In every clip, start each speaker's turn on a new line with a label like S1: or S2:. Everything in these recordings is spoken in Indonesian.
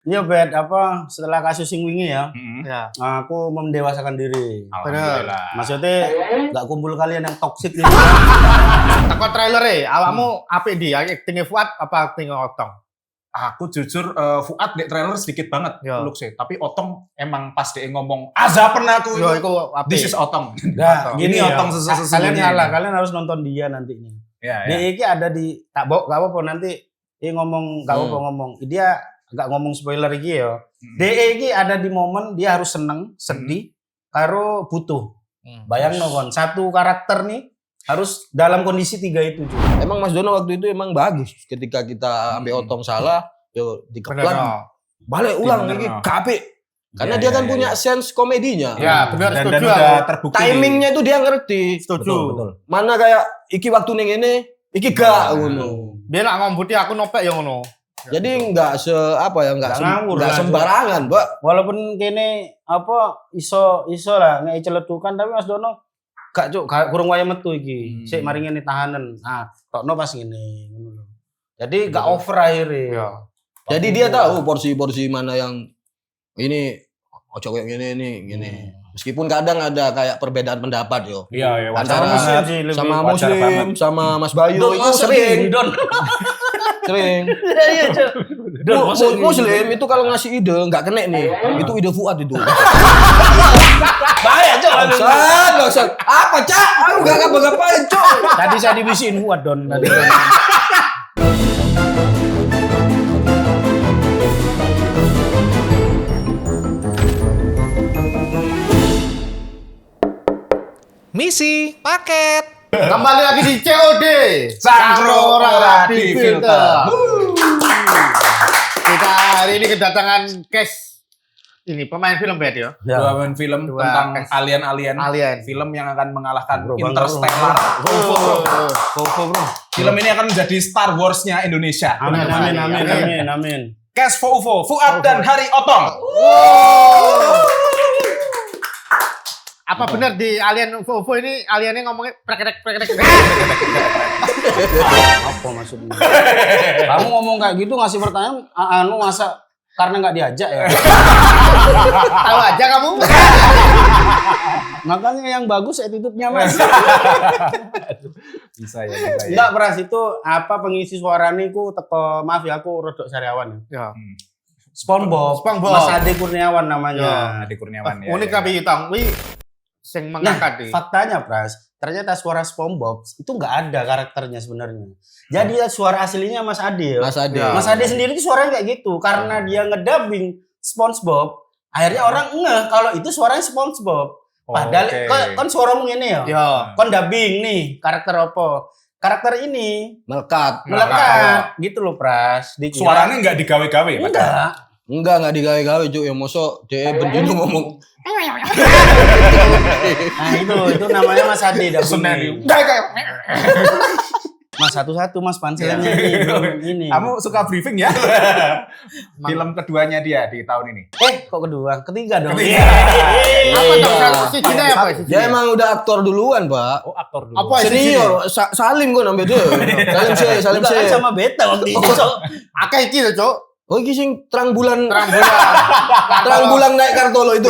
S1: Iya, Bet, setelah kasus sing wingi ya,
S2: Ya.
S1: aku mendewasakan diri.
S2: Alhamdulillah.
S1: Maksudnya nggak kumpul kalian yang toksik gitu.
S2: Teko trailer awakmu apik ndi? Aktingnya Fuad apa akting Otong?
S3: Aku jujur Fuad di trailer sedikit banget
S2: Ya.
S3: look sih, tapi Otong emang pas dia ngomong Aza pernah aku
S2: Yo iku apik.
S3: this is Otong.
S1: Nah,
S3: Ini
S1: gini ya,
S3: Otong
S1: kalian ngalah, kalian harus nonton dia nantinya.
S3: Ya,
S1: Dia
S3: ya.
S1: iki ada di tak bok, gak apa-apa nanti dia ngomong, gak apa-apa ngomong. Dia gak ngomong spoiler iki ya. Dia iki ada di momen dia harus seneng, sedih, karo butuh. Bayang kon, satu karakter nih harus dalam kondisi tiga itu juga.
S4: Emang Mas Dono waktu itu emang bagus ketika kita ambil Otong salah, yo
S2: Bener.
S4: dikeplan balik ulang
S3: Bener,
S4: lagi
S3: no.
S4: apik. Karena
S1: Ya,
S4: dia
S1: ya,
S4: kan
S1: ya,
S4: punya sense komedinya.
S2: Ya, bener
S3: Dan
S2: setuju.
S3: udah
S2: aku.
S3: terbukti.
S4: Timingnya itu dia ngerti.
S2: Setuju.
S1: Betul.
S4: Mana kayak iki waktu ning ngene, iki gak ngono.
S2: Dia nak ngombuti aku nopek ya ngono.
S4: Jadi enggak
S1: Nggak ngawur
S4: enggak
S1: lah,
S4: sembarangan, Mbak.
S1: Walaupun kene iso lah ngei celetukan, tapi Mas Dono gak kurang waya metu iki. Sik mari ngene tahanan. Nah, tokno pas ngene ngono lho. Jadi gak over akhirnya.
S2: Ya.
S4: Jadi dia tahu porsi-porsi mana yang ini ojo kayak gini. Meskipun kadang ada kayak perbedaan pendapat yo.
S3: Iya, ya wajar
S4: Antara
S3: banget.
S1: sih lebih
S4: sama
S3: wajar
S4: Muslim,
S3: banget.
S4: sama Mas Bayu
S1: Don,
S4: itu
S1: masa
S4: sering.
S1: gini, Don.
S4: Sering.
S1: Iya, Cok. Don, masa gini?
S4: Muslim itu kalau ngasih ide nggak kena nih. Itu ide Fuad itu.
S1: Bahaya, Cok.
S4: Bangsat. Apa, Cak? Aku gak ngapa-ngapain, Cok.
S1: Tadi saya dibisiin buat Don tadi.
S5: Misi paket.
S2: Kembali lagi di COD.
S3: Cangkro ora di filter.
S2: Kita hari ini kedatangan case ini pemain film bed ya.
S3: Dua main film
S2: Dua
S3: tentang
S2: cast.
S3: alien-alien.
S2: Alien.
S3: Film yang akan mengalahkan
S1: Bro, bang,
S3: Interstellar.
S1: Bro.
S3: Film ini akan menjadi Star Wars-nya Indonesia.
S1: Amin.
S3: Cast for UFO, Fuad dan Hari Otong.
S2: Apa benar di alien UFO ini aliennya ngomongnya prekedek.
S1: Apa maksudnya? Kamu ngomong kayak gitu ngasih pertanyaan, masa karena nggak diajak ya?
S2: Tahu aja kamu.
S1: Makanya yang bagus attitude-nya Mas.
S3: Bisa ya.
S1: Enggak, Pras, itu pengisi suara niku teko, maaf ya aku rodok sariawan ya.
S2: Ya.
S1: SpongeBob.
S2: SpongeBob.
S1: Mas Ade Kurniawan namanya.
S3: Adi Kurniawan ya.
S2: Unik tapi hitam. Wih, sing
S1: Nah,
S2: mengangkat nih.
S1: faktanya Pras, ternyata suara SpongeBob itu nggak ada karakternya sebenarnya. Jadi suara aslinya Mas Ade.
S4: Mas Ade.
S1: Mas Ade sendiri itu suaranya kayak gitu karena dia ngedubbing SpongeBob. Akhirnya orang ngeh kalau itu suaranya SpongeBob. Padahal kan suaramu ini ya.
S2: Ya.
S1: Kon dubbing nih karakter apa? Karakter ini
S4: Melekat.
S1: melekat gitu loh Pras. Dikira-
S3: Suaranya nggak digawe-gawe ya, Pak?
S1: enggak.
S4: Enggak digawe-gawe, Cuk. Ya mosok dia bendino ngomong.
S1: Nah itu namanya Mas Ade dubbing. Mas satu-satu Mas panselnya ini belum ini.
S3: Kamu suka briefing ya? Film keduanya dia di tahun ini.
S1: Kok kedua? Ketiga dong.
S2: Apa tuh si Cina apa sih?
S4: Dia emang udah aktor duluan, Pak.
S1: Oh, aktor dulu.
S2: Apa sih?
S4: Senior, Salim kok namanya dia. Salim
S1: Enggak,
S4: C.
S1: kan sama Beta waktu itu. Cok.
S2: Akeh iki lho, Cuk.
S4: Oh, iki sing terang bulan
S2: Terang bulan.
S4: naik Kartolo itu.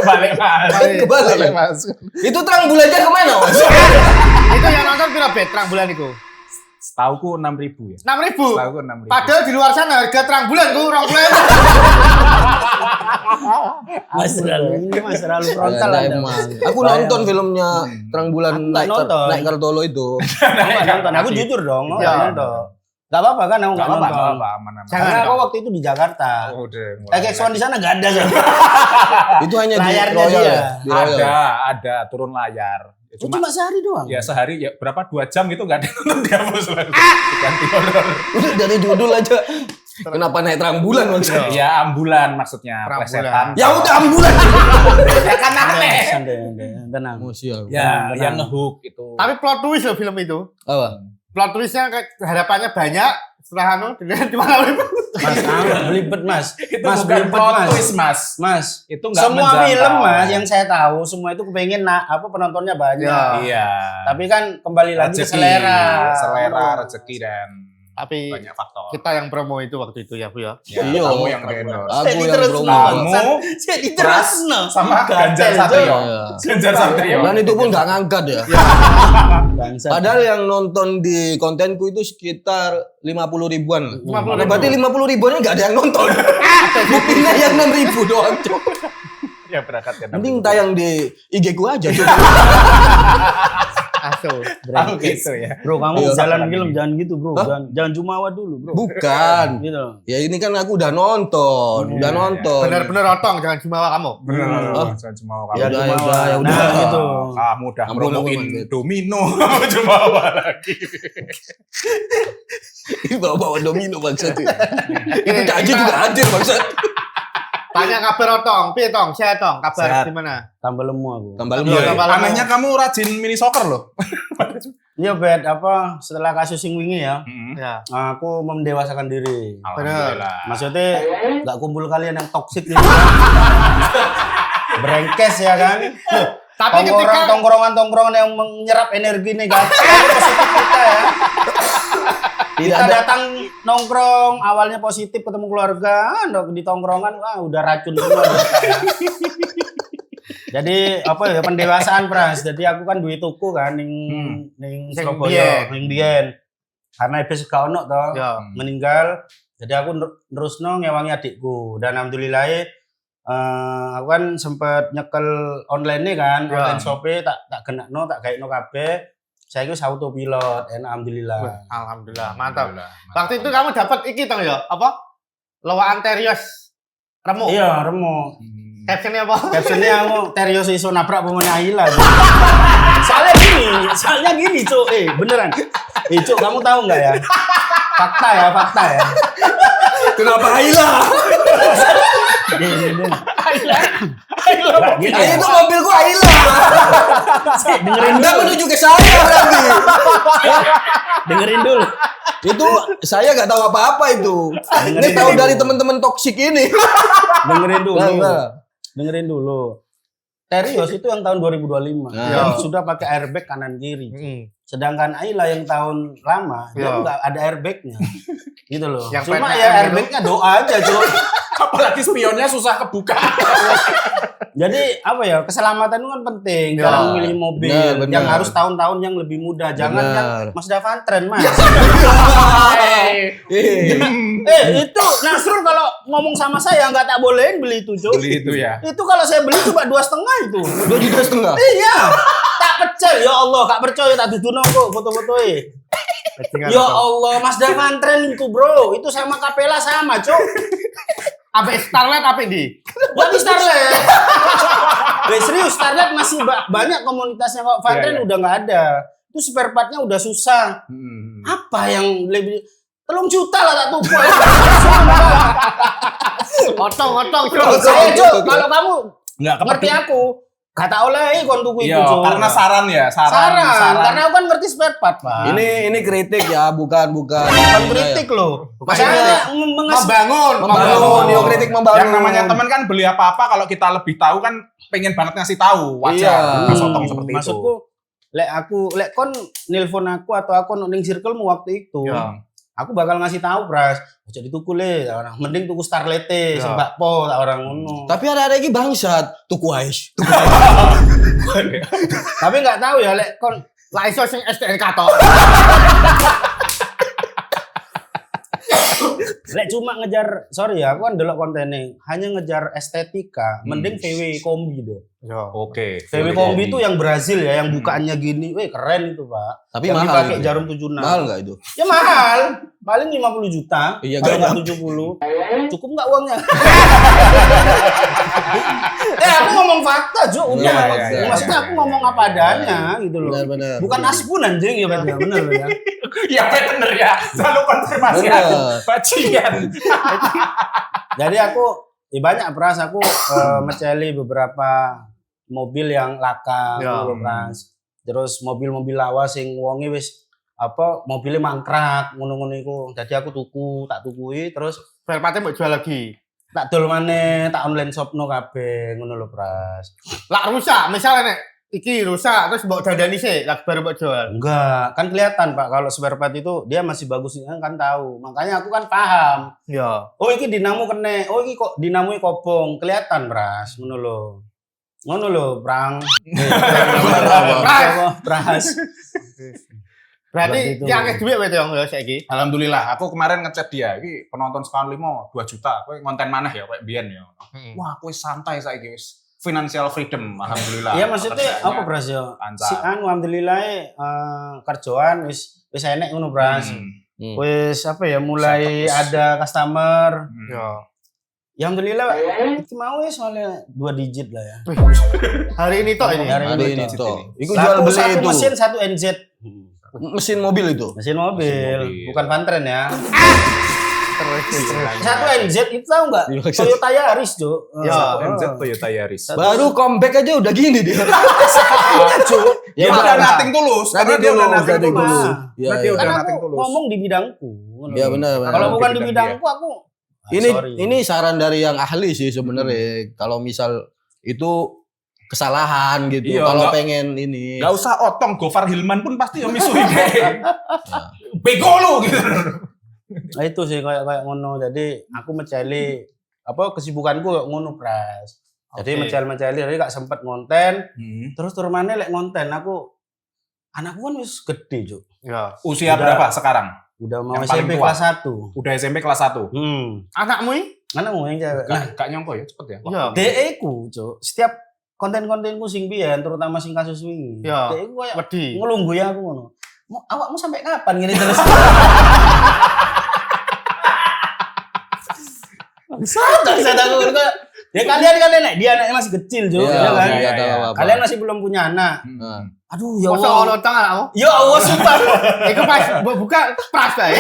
S3: Balik Mas.
S4: Kebalik.
S3: Mas.
S4: Itu terang bulannya kemana, Mas?
S2: Itu yang nonton pira bet terang bulan iku?
S3: Setauku 6.000 ya.
S2: 6.000.
S3: Setauku 6.000.
S2: Padahal di luar sana harga terang bulan ku 20.000.
S1: Mas terlalu frontal
S4: Ada
S1: Anda.
S4: emang. Aku nonton filmnya terang bulan
S1: Aku nggak nonton.
S4: naik Kartolo itu.
S1: Aku nggak nonton. Aku jujur dong. Aku
S2: Ya.
S1: nggak nonton. Gak apa-apa kan aku nggak nonton.
S3: aman.
S1: Karena aku waktu itu di Jakarta.
S3: Udah.
S1: X1 di sana nggak ada kan.
S4: Itu hanya di
S1: Layarnya
S4: Royal
S1: dia.
S4: ya. Di Royal.
S3: Ada turun layar.
S1: Oh, cuma sehari doang.
S3: Ya sehari ya berapa 2 jam gitu nggak ada yang nonton dihapus lagi. Ganti horor.
S4: Udah dari judul aja. Kenapa naik terang bulan maksudnya?
S3: Ya ambulan maksudnya
S2: Terang
S3: plesetan.
S4: Ya udah ambulan.
S3: Ya kan aneh.
S1: Santai, tenang.
S4: Oh, sial.
S3: Ya, yang ngehook itu.
S2: Tapi plot twist loh film itu.
S4: Apa?
S2: Plot twistnya harapannya banyak. Setelah dengan di mana
S1: Mas, belibet Mas.
S3: itu
S1: Mas
S3: bukan
S1: belibet
S3: plot
S1: Mas.
S3: twist, Mas.
S1: Mas,
S3: Itu nggak
S1: semua
S3: menjangkau.
S1: film Mas yang saya tahu semua itu kepengen penontonnya banyak.
S2: Ya.
S3: Iya.
S1: Tapi kan kembali lagi ke
S3: Rezeki,
S1: selera.
S3: selera, rezeki dan
S2: Tapi
S3: banyak faktor.
S2: kita yang promo itu waktu itu ya, Bu ya.
S3: Ya,
S4: Iya.
S3: kamu yang endorse.
S4: Aku yang promo.
S3: Kamu
S1: Jadi terus
S3: sama Ganjar Satrio.
S4: Iya.
S3: Ganjar Satrio.
S4: Dan itu pun nggak ngangkat ya.
S1: bangsa.
S4: Padahal yang nonton di kontenku itu sekitar 50 ribuan.
S2: 50 ribu.
S4: Berarti 50 ribuannya nggak ada yang nonton. Buktinya yang 6 ribu doang. Cuk.
S3: Ya berangkat kan.
S4: Mending tayang di IG ku aja. Cuk.
S2: Aso.
S3: Tahu gitu ya.
S1: Bro, kamu
S4: Iya.
S1: jalan film jangan gitu, Bro. Jangan jumawa dulu, Bro.
S4: Bukan.
S1: Gitu.
S4: Ya ini kan aku udah nonton. Udah nonton.
S2: Bener-bener otong, jangan jumawa kamu.
S3: Benar.
S4: Oh.
S3: Jangan cuma
S4: Ya
S3: kamu.
S4: udah, ya udah, ya udah.
S1: Nah, gitu.
S3: Kamu udah
S4: Ampun,
S3: ngomongin
S4: ampun.
S3: domino. Cuma apa lagi.
S4: Bawa-bawa domino maksud itu. Itu gaji juga hadir maksud.
S2: Tanya kabar otong, piye tong? Saya tong, kabar
S1: Sehat.
S2: gimana?
S1: Tambah lemu aku.
S4: Tambah
S2: Iya,
S4: lebih.
S2: tambah lemu.
S3: Anehnya kamu rajin mini soccer loh.
S1: Iya, Bet, apa setelah kasus sing wingi ya,
S2: Ya.
S1: aku mendewasakan diri.
S3: Alhamdulillah.
S1: Maksudnya nggak kumpul kalian yang toksik gitu. Brengkes ya kan.
S2: Tapi ketika
S1: Tongkrongan yang menyerap energi negatif positif kita ya.
S4: Tidak
S1: Kita
S4: ada.
S1: datang nongkrong, awalnya positif ketemu keluarga, di tongkrongan wah udah racun semua. Jadi apa ya pendewasaan Pras. Jadi aku kan duwe tuku kan ning
S2: Sing
S1: Surabaya, ning biyen. Karena ibis gak ono to,
S2: ya.
S1: meninggal. Jadi aku nerusno ngewangi adikku dan alhamdulillah aku kan sempet nyekel online nih kan,
S2: Ya.
S1: online shopee tak genakno, tak gaekno kabeh. Saya itu autopilot, alhamdulillah.
S2: Alhamdulillah, mantap.
S3: Alhamdulillah.
S2: Waktu itu kamu dapat iki tong ya, apa? Lowaan Terios Remo.
S1: Iya, remo.
S2: Captionnya apa?
S1: Captionnya aku Terios iso nabrak pemain Aila. Soalnya gini, Cuk. Beneran. Cuk, kamu tahu nggak ya? Fakta ya.
S4: Kenapa Aila?
S1: Nggak gitu ya.
S4: Itu mobilku Aila.
S1: Dengerin
S4: Anda
S1: dulu.
S4: menuju ke saya berarti.
S1: Dengerin dulu.
S4: Itu saya nggak tahu apa-apa itu. Ini tahu dari teman-teman toksik ini.
S1: Dengerin dulu.
S4: Nah.
S1: Dengerin dulu. Terios itu yang tahun 2025
S4: Nah.
S1: yang sudah pakai airbag kanan kiri. Sedangkan Ayla yang tahun lama dia
S2: Ya.
S1: nggak ada airbagnya. Gitu loh.
S2: Yang
S1: Cuma
S2: PTM
S1: ya
S2: itu.
S1: airbagnya doa aja, Cuk.
S3: Apalagi spionnya susah kebuka.
S1: Jadi apa ya keselamatan itu kan penting
S2: Ya.
S1: dalam memilih mobil
S4: Benar,
S1: yang
S4: benar.
S1: harus tahun-tahun yang lebih mudah. Jangan
S4: Benar.
S1: yang Mazda Vantren, Mas.
S4: Eh,
S1: Itu Nasrul kalau ngomong sama saya nggak tak bolehin beli itu, Cuk.
S3: Beli itu ya.
S1: Itu kalau saya beli cuma 2,5 itu.
S4: 2,5 juta.
S1: Iya. Tak pecel ya Allah, gak percaya tak duduno kok foto-fotoe. Ya Allah, Mazda Vantren itu, Bro. Itu sama Capella sama, Cuk.
S2: Ape Starlet ape di?
S1: Tapi Starlet. Serius, Starlet masih banyak komunitasnya kok. Vantren
S3: Iya, iya.
S1: udah nggak ada. Itu spare part-nya udah susah. Apa yang lebih 3 juta lah tak tuku.
S2: Otong.
S1: Saya, Cuk, kalau kamu
S3: Enggak
S1: ngerti aku, kata oleh kon tuku itu,
S3: Iya,
S1: Cuk.
S3: karena saran ya,
S1: Saran. Karena aku kan ngerti spare part, Pak.
S4: Ini kritik ya, bukan.
S1: Bukan kritik loh.
S2: Bukan
S1: Saya
S2: Membangun.
S4: Yo kritik membangun.
S3: Yang namanya teman kan beli apa-apa kalau kita lebih tahu kan pengen banget ngasih tahu. Wajar.
S4: Iya.
S3: Nggak sotong seperti
S1: Maksudku, lek kon nilpon aku atau aku ning circlemu waktu itu,
S2: Ya.
S1: aku bakal ngasih tahu Pras, ojo dituku le, orang mending tuku Starlete,
S2: Ya.
S1: sing bakpo tak orang ngono.
S4: Tapi ada lagi bangsat, tuku ais.
S1: Tapi nggak tahu ya lek kon
S2: Lah iso sing STNK to.
S1: lek cuma ngejar, sorry ya, aku kan delok kontennya hanya ngejar estetika, mending VW kombi deh.
S2: Yo.
S3: Oke.
S1: VW kombi itu yang Brazil ya, yang bukaannya gini, keren itu Pak.
S4: Tapi
S1: yang
S4: mahal
S1: dipakai
S4: itu.
S1: jarum 76.
S4: Mahal nggak itu?
S1: Ya mahal, paling 50 juta.
S4: Iya,
S1: kalau nggak
S4: gak
S1: 70. Cukup nggak uangnya? Aku ngomong fakta, Jo. Udah.
S3: Iya,
S1: Maksudnya aku ngomong apa adanya gitu loh.
S4: Benar.
S1: Bukan aspun anjing ya, Bet. Bener ya.
S3: Ya bener ya. Selalu konfirmasi
S4: Bener.
S3: aku. Bajingan.
S1: Jadi aku banyak Pras, aku menceli beberapa mobil yang laka,
S2: Ya.
S1: ngono, Pras. Terus mobil-mobil lawas sing wonge wis mobilnya mangkrak ngono-ngono iku. Jadi aku tak tukui terus
S2: Spare part-nya mau jual lagi.
S1: tak dol maneh, tak online shopno kabeh ngono lho, Pras.
S2: Lah rusak, misalnya nek iki rusak terus mbok dandani sih lah baru mbok jual.
S1: Enggak, kan kelihatan Pak kalau spare part itu dia masih bagusnya kan tahu. Makanya aku kan paham.
S2: Ya.
S1: Oh iki dinamo kene. Oh iki kok dinamo kobong. Kelihatan Bras, ngono lho. Ngono lho, Brang. Bras.
S2: Berarti
S1: Seperti itu.
S2: ki akeh duit wae Yong ya saiki.
S3: Alhamdulillah, aku kemarin ngechat dia, iki penonton sekali 2 juta, kowe konten maneh ya kayak biyen ya. Wah, kowe santai saiki wis financial freedom, alhamdulillah.
S1: Iya maksudnya
S3: Pekerjaannya
S1: apa Bras ya?
S3: lancar.
S1: Si alhamdulillah kerjaan wis enek ngono Bras. Wis apa ya mulai
S3: Bisa tebus.
S1: ada customer.
S2: Ya.
S1: Ya alhamdulillah itu mau wis soalnya 2 digit lah ya.
S2: Hari ini tok ini.
S1: Hari
S4: Hari
S1: ini
S4: ini
S1: toh.
S4: toh. Iku jual beli
S1: Satu
S4: itu.
S1: mesin, satu NZ.
S4: Mesin mobil itu.
S1: Mesin mobil, bukan pantren ya.
S2: Terus.
S1: Satu NZ itu tahu nggak?
S4: Iya,
S1: Toyota Yaris, Cuk.
S2: Ya,
S3: MZ Toyota Yaris.
S4: Baru comeback aja udah gini dia.
S3: Ya
S4: Ya,
S3: udah
S4: Pak.
S3: nating tulus.
S4: Nating
S3: Karena dia udah
S4: tulus,
S3: nating
S4: nating
S3: tulus.
S4: tulus.
S3: Karena
S4: Ya,
S3: dia
S4: ya.
S3: udah
S1: Kan
S3: nating
S1: aku
S3: tulus.
S1: ngomong di bidangku.
S4: Iya benar.
S1: Kalau
S3: Di
S1: bukan di
S3: bidang
S1: bidangku aku sorry.
S4: Ini saran dari yang ahli sih sebenarnya. Kalau misal itu kesalahan gitu.
S3: Iya,
S4: Kalau
S3: nggak-
S4: pengen ini.
S3: Gak usah otong, Gofar Hilman pun pasti yang misuhin. Bego lu gitu.
S1: Nah itu sih kayak ngono. Jadi aku mencari apa kesibukanku kayak ngono, Pras. Jadi
S2: Oke.
S1: mencari jadi gak sempet ngonten. Terus turunannya lek ngonten anakku kan wis gede, Cuk.
S2: Ya.
S3: Usia
S1: Udah.
S3: berapa sekarang?
S1: Udah mau
S3: Yang paling
S1: SMP
S3: tua.
S1: kelas 1.
S3: Udah SMP kelas 1.
S2: Anakmu ini?
S1: Anakmu yang cewek. Nah,
S3: Gak nyongko ya cepet ya.
S2: Ya.
S1: DE ku, Cuk. Setiap konten-kontenku sing biyen terutama sing kasus wingi.
S2: Ya.
S1: DE ku kayak
S2: Wedi.
S1: ngelungguh ya aku ngono. Awakmu sampai kapan gini terus? Bangsat aku kok. Ya kalian kan enak, dia anaknya masih kecil, Jo.
S4: Iya,
S1: ya kan?
S4: iya,
S3: iya,
S4: tahu
S3: iya.
S4: apa.
S1: Kalian masih belum punya anak.
S4: Nah.
S1: Aduh, ya
S2: Masa
S1: Allah.
S2: ono tang anakmu?
S1: Ya Allah, sumpah.
S2: Iku pas mbok buka pras bae.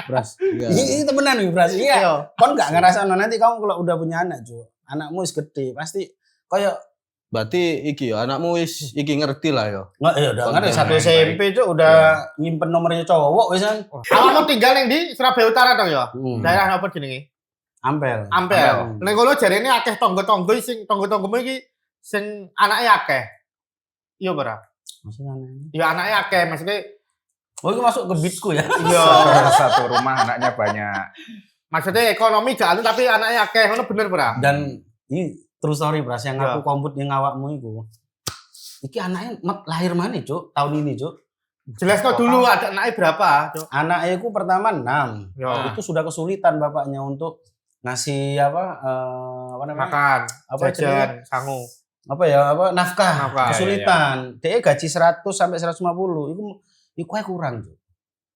S1: Bras.
S4: Iya.
S1: Ini temenan nih, Bras. Iya.
S2: Iya.
S1: Kon gak ngerasa nanti kamu kalau udah punya anak, Jo. Anakmu wis gede, pasti kayak
S4: Berarti iki ya anakmu wis iki ngerti lah ya.
S1: nggak ya udah ngerti
S3: Konten
S1: satu
S3: yang
S1: SMP Jo udah nyimpen nomornya cowok wis kan.
S2: Awakmu tinggal ning di Surabaya Utara to ya?
S1: Hmm.
S2: Daerah apa jenenge?
S1: Ampel.
S2: Ampel. Ning kono jarene akeh tangga-tangga sing tangga-tanggamu iki sing anake akeh. Iya, Bra.
S1: Maksudnya anaknya.
S2: Ya anake akeh maksudnya
S1: Oh, itu masuk ke beatku ya.
S2: iya.
S3: Satu rumah anaknya banyak.
S2: Maksudnya ekonomi gak anu tapi anaknya akeh ngono bener, Bra.
S1: Dan ini true story Bras yang
S2: Ya.
S1: aku komput yang awakmu itu. Iki anaknya lahir mana, Cuk? Tahun ini, Cuk.
S2: Jelasno dulu ada anaknya berapa, Cuk.
S1: Anaknya itu pertama 6.
S2: Ya.
S1: Itu sudah kesulitan bapaknya untuk ngasih apa namanya?
S2: Makan,
S1: Apa
S2: jajan, sangu.
S1: Apa ya? Apa nafkah?
S2: Nafkah,
S1: Kesulitan. Dia gaji 100 sampai 150. Iku ae kurang, Cuk.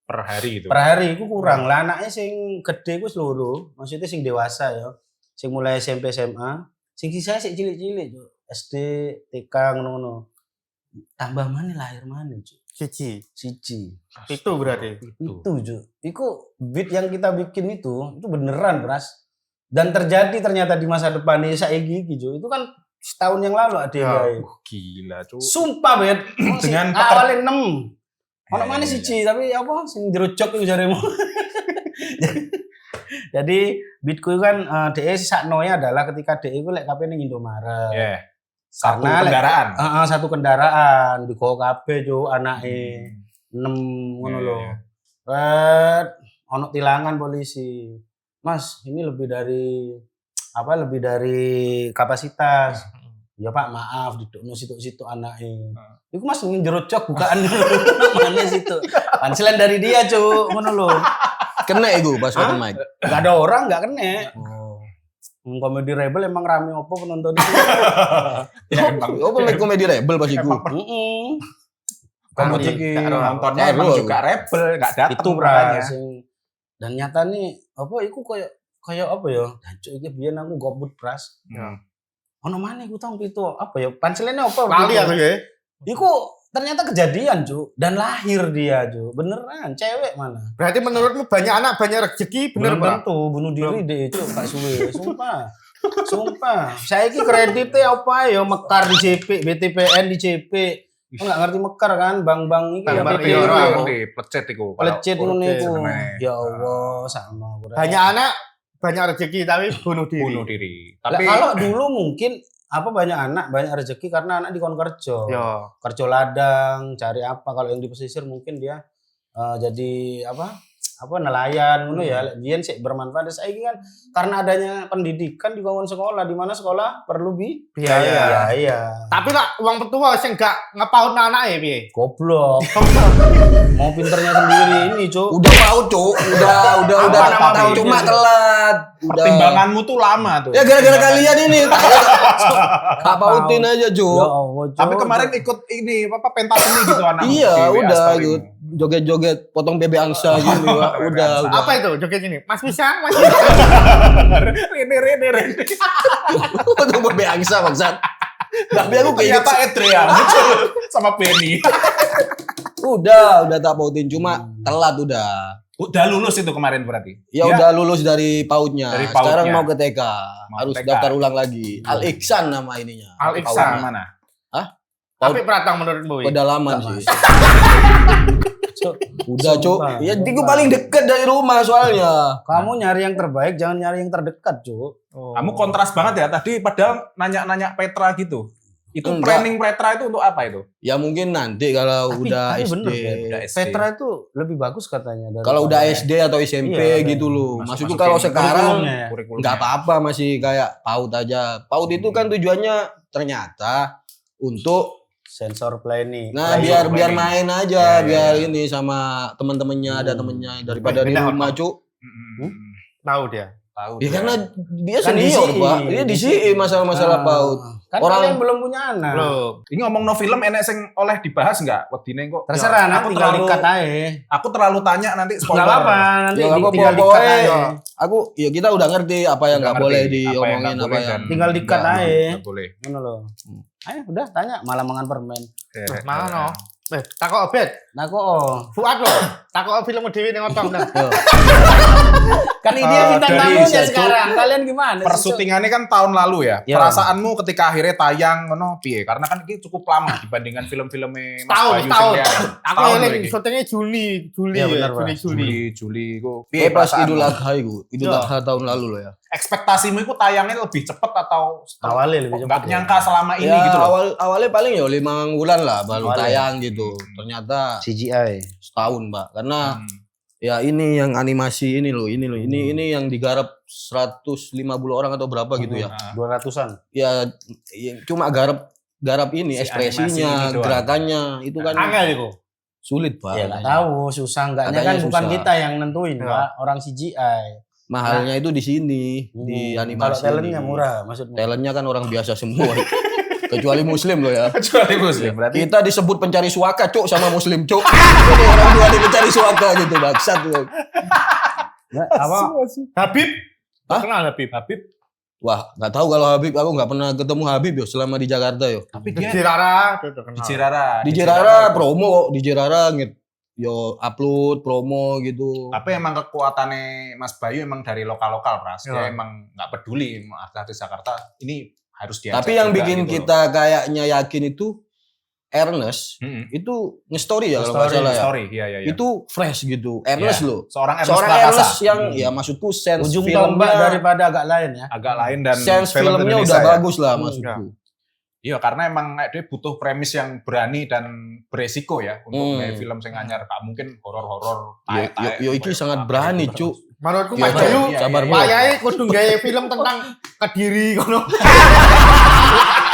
S3: Per hari gitu.
S1: Per hari iku kurang. Lah anaknya sing gede ku seluruh, maksudnya sing dewasa ya. Sing mulai SMP SMA, sing sisa sik cilik-cilik, Cuk. SD, TK ngono-ngono. Tambah mana lahir mana, Cuk?
S2: Siji.
S1: Siji.
S2: Itu berarti.
S1: Itu, Cuk. Iku beat yang kita bikin itu beneran, Bras. Dan terjadi ternyata di masa depan ini saiki iki, Cuk. Itu kan setahun yang lalu ada
S2: Ya.
S1: gawe.
S3: Gila, Cuk.
S1: Sumpah, Bet.
S3: Dengan
S1: awalnya 6. Ono
S3: Iya,
S1: mana
S3: iya,
S1: siji, tapi apa sing jero jok iku jaremu. Jadi beatku kan DE saknonya adalah ketika DE ku lek kabeh ning Indomaret.
S3: Ya. Satu
S1: Karena
S3: kendaraan.
S1: Satu kendaraan digowo kabeh Cuk anake 6 ngono
S3: Iya,
S1: lho.
S3: iya.
S1: Ret ono tilangan polisi. Mas, ini lebih dari kapasitas. Ya Pak, maaf didukno situ-situ anake. Iku Mas ngin jero jok bukaan mana situ. Panselan dari dia, Cuk. Ngono lho.
S4: Kena iku pas open mic.
S1: Enggak ada orang enggak kena.
S4: Oh.
S1: Komedi Rebel emang rame opo penonton itu.
S3: Ya, emang.
S4: Oh, komedi rebel pas iku.
S1: Heeh.
S3: Komedi
S2: Kali, gak ada
S3: nontonnya
S4: orang.
S3: emang juga rebel, nggak datang
S1: Itu
S3: makanya.
S1: sing dan nyata nih apa iku kayak apa ya? Dancuk iki biyen aku gobut Pras. Ono maneh iku tang pitu apa ya? Panselene apa?
S2: Kali
S1: gitu.
S2: aku ya.
S1: Iku ternyata kejadian, Cuk. Dan lahir dia, Cuk. Beneran, cewek mana?
S2: Berarti menurutmu banyak anak banyak rezeki bener,
S1: Belum
S2: Bra?
S1: tentu bunuh diri deh, Cuk, Pak Suwe. Sumpah. Sumpah. Saya iki kreditnya apa ya? Mekar di CP, BTPN di CP. Kok nggak ngerti mekar kan, bank-bank iki
S2: Bank-bank
S1: ya,
S2: iya,
S1: BTP.
S2: orang.
S3: Ngerti, plecet iku.
S1: Pelecet ngono iku.
S3: seneng.
S1: Ya Allah, sama.
S2: Banyak anak banyak rezeki tapi bunuh diri.
S3: Bunuh diri.
S1: Lah,
S3: Tapi
S1: kalau dulu mungkin banyak anak, banyak rezeki karena anak dikon kerja.
S2: Yo.
S1: Kerja ladang, cari apa kalau yang di pesisir mungkin dia jadi nelayan ngono ya. Biyen sik bermanfaat. Saiki kan karena adanya pendidikan di sekolah di mana sekolah perlu
S2: Biaya.
S1: Iya.
S2: Tapi lah uang petua sing gak ngepaut anake piye?
S1: Goblok. Mau pinternya sendiri ini, Cuk.
S4: Udah mau, Cuk. Udah
S2: nama
S4: tahu
S2: baiknya,
S4: cuma
S2: Cuk?
S4: telat. Udah.
S3: Pertimbanganmu tuh lama tuh.
S4: Ya gara-gara kalian ini. Kak pautin aja,
S1: Ya
S4: Cuk.
S1: Allah, Cuk.
S3: Tapi kemarin ikut ini pentas seni gitu anak.
S4: Iya, udah gitu. Joget-joget potong bebek angsa gitu. Udah.
S2: Apa itu joget ini? Mas Pisang, Mas
S3: Rene.
S4: Potong bebek angsa maksud. Tapi aku keinget
S3: Ternyata Adrian muncul sama Benny.
S4: udah tak pautin cuma telat udah.
S3: Udah lulus itu kemarin berarti.
S4: Ya udah lulus dari pautnya.
S3: Dari PAUD-nya.
S4: Sekarang mau ke TK.
S3: Mau
S4: Harus
S3: ke TK.
S4: daftar ulang lagi. Al Iksan nama ininya.
S3: Al
S4: PAUD-nya.
S3: Iksan mana?
S2: Tapi peratang menurutmu.
S4: Pedalaman sih.
S1: Cuk.
S4: Udah, Cuk.
S1: Sumpah.
S4: Ya itu paling deket dari rumah soalnya.
S1: Kamu nyari yang terbaik, jangan nyari yang terdekat, Cuk.
S3: Kamu kontras banget ya tadi padahal nanya-nanya Petra gitu. Itu
S4: Enggak.
S3: planning Petra itu untuk apa itu?
S4: Ya mungkin nanti kalau udah
S1: Tapi
S4: SD.
S1: bener, Bet.
S3: Udah SD.
S1: Petra itu lebih bagus katanya.
S4: Kalau udah SD atau SMP
S1: Iya,
S4: gitu loh.
S3: Masuk-masukin
S4: Maksudku kalau sekarang
S3: kurikulumnya.
S4: nggak apa-apa masih kayak PAUD aja. PAUD itu kan tujuannya ternyata untuk
S1: sensor planning.
S4: nah
S3: Planning.
S4: biar main
S3: Ya,
S4: aja, biar
S3: ya.
S4: ini sama teman-temannya ada temennya daripada di
S2: Beda
S4: rumah,
S2: apa?
S4: Cuk.
S2: Tahu dia.
S3: Tahu.
S4: Ya karena dia
S1: Kan di
S4: senior,
S1: CI.
S4: Pak. Dia di CI masalah-masalah PAUD.
S1: Kan
S4: Orang-
S1: kalian belum punya anak.
S2: Belum.
S3: Ini ngomong no film enek sing oleh dibahas enggak? Wedine kok.
S1: Terserah,
S3: Ya,
S1: nanti
S3: aku
S1: tinggal
S3: terlalu
S1: dikat aja.
S3: aku terlalu tanya nanti spoiler.
S1: Enggak apa-apa, nanti
S4: Ya, apa
S1: tinggal dikat
S4: pokoknya
S1: aja.
S4: aku ya kita udah ngerti apa yang nggak
S3: Udah
S4: boleh
S3: ngerti,
S4: diomongin,
S3: nggak
S4: apa
S3: boleh
S4: yang
S3: dan-
S1: Tinggal dikat
S4: nggak.
S1: aja.
S3: Nggak boleh.
S1: Ngono loh. Ayo udah tanya malah mangan permen.
S2: Mana? Takok obet.
S1: Nah kok
S2: Fuad loh. Takok film dhewe ning otong dah.
S4: Yo.
S1: kan ini dia bintang
S3: dari
S1: tamunya
S3: situ,
S1: sekarang. Kalian gimana? sih, Cuk?
S3: Persyutingannya kan tahun lalu ya.
S1: Ya.
S3: Perasaanmu ketika akhirnya tayang ngono piye? Karena kan ini cukup lama dibandingkan film-filmnya Mas
S2: Tahun,
S3: Bayu
S2: tahun.
S3: sing liar.
S2: Aku
S3: Tahun
S2: eling
S3: lagi.
S2: syutingnya Juli
S1: Iya, bener, Pak.
S3: Juli kok.
S4: Pas
S3: perasaan
S4: Idul
S3: lo?
S4: Adha itu, Idul
S2: Yo.
S4: Adha tahun lalu loh ya.
S3: Ekspektasimu itu tayangnya lebih cepet atau
S1: Awalnya lebih
S3: nggak
S1: cepat.
S3: nyangka selama ini
S4: Ya,
S3: gitu loh.
S4: awalnya paling ya 5 bulan lah baru
S1: Awalnya.
S4: tayang gitu. Ternyata
S1: CGI.
S4: setahun, Mbak. Karena
S3: Hmm.
S4: ya ini yang animasi ini loh, ini yang digarap 150 orang atau berapa gitu ya.
S1: 200-an.
S4: Ya cuma garap ini
S3: Si
S4: ekspresinya,
S3: animasi ini doang.
S4: gerakannya itu kan
S2: Angel iku.
S4: sulit, Pak.
S1: Ya nggak tahu, susah enggaknya
S4: Katanya
S1: kan bukan
S4: susah.
S1: kita yang nentuin,
S2: Ya.
S1: Pak. Orang CGI.
S4: Mahalnya itu di sini, di
S1: Kalau
S4: animasi.
S1: talentnya
S4: ini.
S1: murah maksudnya.
S4: Talentnya kan orang biasa semua. Kecuali muslim loh ya.
S3: Kecuali muslim berarti.
S4: Kita disebut pencari suaka, Cuk, sama muslim, Cuk. Ini orang dua nih pencari suaka gitu, bangsat loh.
S1: Nah, apa?
S2: Habib.
S4: Hah?
S2: Kenal Habib? Habib.
S4: Wah, nggak tahu kalau Habib, aku nggak pernah ketemu Habib yo selama di Jakarta yo.
S3: Tapi
S2: Di
S3: dia
S2: Jirara, itu kenal.
S3: di Jirara.
S4: Di Jirara promo kok, di Jirara yo upload promo gitu.
S3: Tapi emang kekuatannya Mas Bayu emang dari lokal-lokal, Pras. Dia
S2: Ya.
S3: emang nggak peduli artis Jakarta. Ini harus diajak
S4: Tapi yang
S3: juga
S4: bikin
S3: gitu loh.
S4: kita kayaknya yakin itu Ernest
S3: Mm-mm.
S4: itu nge-story ya kalau nggak salah ya.
S3: Story, iya.
S4: Itu fresh gitu. Ernest
S3: Iya.
S4: loh.
S3: Seorang Ernest
S4: Seorang
S3: Prakasa.
S4: Ernest yang ya maksudku sense
S1: Ujung tombak
S4: filmnya
S1: daripada agak lain ya.
S3: agak lain dan
S4: sense
S3: film
S4: filmnya
S3: Indonesia
S4: udah
S3: ya.
S4: bagus lah maksudku.
S3: Iya, karena emang dia butuh premis yang berani dan beresiko ya untuk main film sing anyar. Gak mungkin horor-horor.
S4: Yo iki sangat berani, Cuk.
S2: Menurutku
S4: Ya,
S2: Mas Bayu,
S3: iya,
S4: sabar,
S3: iya,
S4: Bro.
S2: wayahe kudu gawe film tentang Kediri ngono.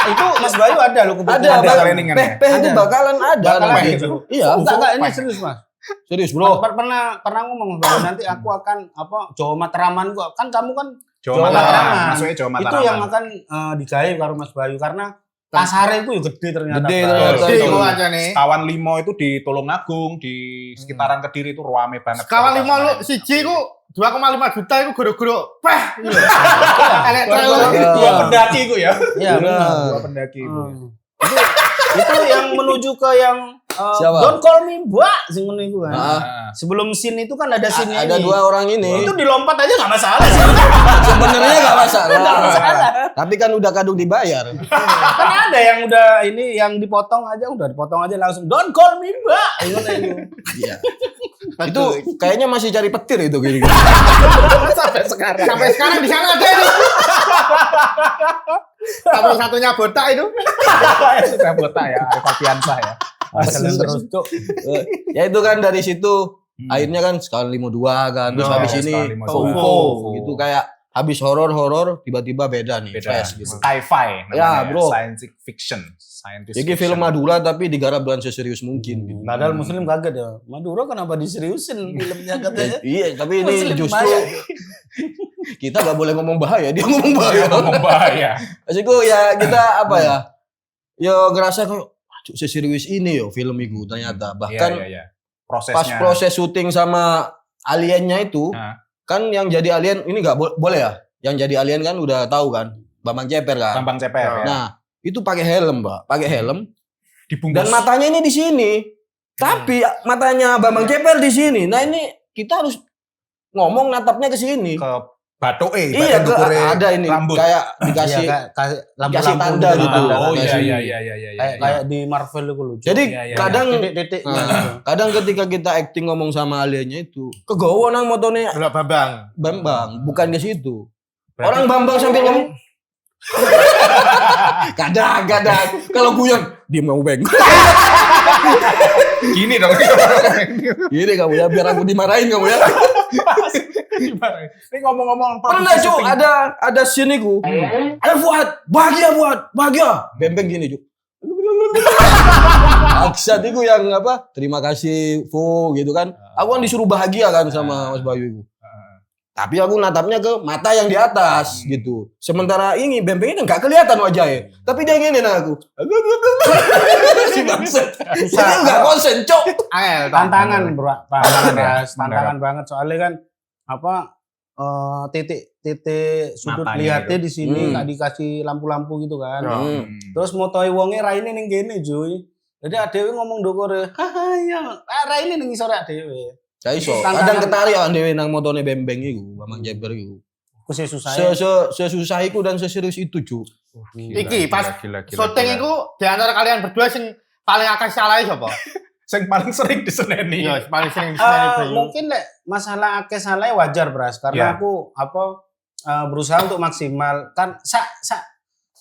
S1: Itu Mas Bayu ada loh kebetulan.
S3: Ada
S4: Bang.
S3: planningan ya?
S4: Peh itu bakalan ada
S1: Bakalan
S4: nanti.
S1: gitu.
S4: Iya,
S1: Enggak ini serius Mas.
S4: serius, Bro.
S1: Pernah ngomong Bang, nanti aku akan Jawa Matraman gua. Kan kamu kan
S3: Jawa
S1: Jawa
S3: Mataraman.
S1: Mataraman.
S3: Maksudnya Jawa Mataraman.
S1: itu yang akan digawe karo Mas Bayu karena pasarnya itu ya gede ternyata.
S4: Gede
S1: Bang.
S4: ternyata.
S2: Jadi
S4: Betul.
S2: gua aja nih.
S3: Kawan Limo itu di Tulungagung, di sekitaran Kediri itu rame banget.
S2: Kawan 5 lu siji ku 2,5 juta itu goro-goro. Peh. Elek trailer.
S3: Dua pendaki itu ya.
S1: Iya benar.
S3: Dua pendaki itu.
S1: Itu yang menuju ke yang
S4: Siapa?
S1: Don't call me Mbak sing ngono iku kan.
S4: Ah,
S1: Sebelum scene itu kan ada scene
S4: ada
S1: ini.
S4: dua orang ini.
S1: Itu dilompat aja nggak masalah sih.
S4: Sebenarnya nggak masalah.
S1: Nggak masalah.
S4: Tapi kan udah kadung dibayar.
S1: Kan ada yang udah ini yang dipotong aja langsung Don't call me Mbak. Ngono itu.
S4: Iya. Itu kayaknya masih cari petir itu gini.
S2: Sampai sekarang di sana ada itu. Satu-satunya botak itu.
S3: Sudah botak ya, Arif Alfiansah ya.
S1: Jalan terus, Cuk.
S4: Ya itu kan dari situ akhirnya kan sekali 52 kan terus
S3: Oh,
S4: habis ini
S3: sekali 52.
S4: UFO gitu kayak habis horor tiba-tiba beda nih
S3: Beda.
S4: fresh gitu.
S3: Sci-fi
S4: Ya,
S3: namanya,
S4: bro.
S3: Science fiction. Scientist
S4: Jadi film Madura tapi digarap dengan seserius mungkin gitu.
S1: Padahal Muslim kaget ya. Madura kenapa diseriusin filmnya katanya?
S4: Iya, tapi ini
S1: Muslim
S4: justru
S1: bahaya.
S4: kita gak boleh ngomong bahaya, dia ngomong bahaya.
S3: ngomong bahaya.
S4: Maksudku ya kita apa ya? Ya ngerasa kayak "Cuk, seserius ini yo film itu ternyata. Bahkan
S3: Iya. Prosesnya.
S4: pas proses syuting sama aliennya itu
S3: Nah.
S4: kan yang jadi alien ini nggak boleh ya? Yang jadi alien kan udah tahu kan, Bambang Ceper kan.
S3: Bambang Ceper ya.
S4: Nah itu pakai helm, Mbak, pakai helm
S3: Dibungkus.
S4: dan matanya ini di sini. Tapi matanya Bambang Ceper di sini. Nah ini kita harus ngomong natapnya ke sini.
S3: ke batoke.
S4: Iya, ada ini
S3: rambut.
S4: kayak dikasih
S1: Iya, kayak
S4: dikasih tanda gitu.
S3: Oh
S4: Kasih.
S3: iya.
S1: Kayak di Marvel itu lucu.
S4: Jadi
S3: Iya.
S4: kadang
S1: titik-titiknya.
S4: kadang ketika kita acting ngomong sama aliennya itu kegowo nang motone
S2: Delok Bambang.
S4: Bambang, bukan ke situ.
S3: Berarti-
S4: Orang Bambang sambil ngomong kadang kalau guyon dia mau beng.
S3: Gini dong.
S4: Gini kamu ya biar aku dimarahin kamu ya.
S3: Ini ngomong-ngomong
S4: Pernah Cuk, ada scene iku. Ada Fuad, bahagia. Bembeng gini Cuk. Aksat itu yang apa? Terima kasih Fu gitu kan. Aku kan disuruh bahagia kan sama Mas Bayu itu. Tapi aku natapnya ke mata yang di atas gitu. Sementara ini Bembeng ini nggak kelihatan wajahnya. Tapi dia gini nah aku. Si bangsat. Saya nggak konsen Cuk.
S2: Angel.
S1: Tantangan, Bro.
S3: Tantangan ya,
S1: Tantangan banget soalnya kan apa titik sudut
S3: Matanya
S1: lihatnya
S3: gitu.
S1: di sini nggak dikasih lampu-lampu gitu kan. Terus motoe wonge raine ning kene, Juy. Jadi adewe ngomong ndokore, "Haha ya, raine ning isore adewe."
S4: Saya iso.
S1: Tantangan.
S4: Kadang ketarik kan dhewe nang motone Bembeng iku, Bambang Jeber iku.
S1: Susah.
S4: Sesusah iku dan seserius itu, Cuk.
S2: Iki pas
S3: gila.
S2: syuting iku di antara kalian berdua sing paling akeh salah sapa?
S3: Sing paling sering diseneni.
S2: Iya, paling sering diseneni.
S1: Mungkin lek masalah akeh salah wajar, Bras, karena
S3: Ya.
S1: aku berusaha untuk maksimal. Kan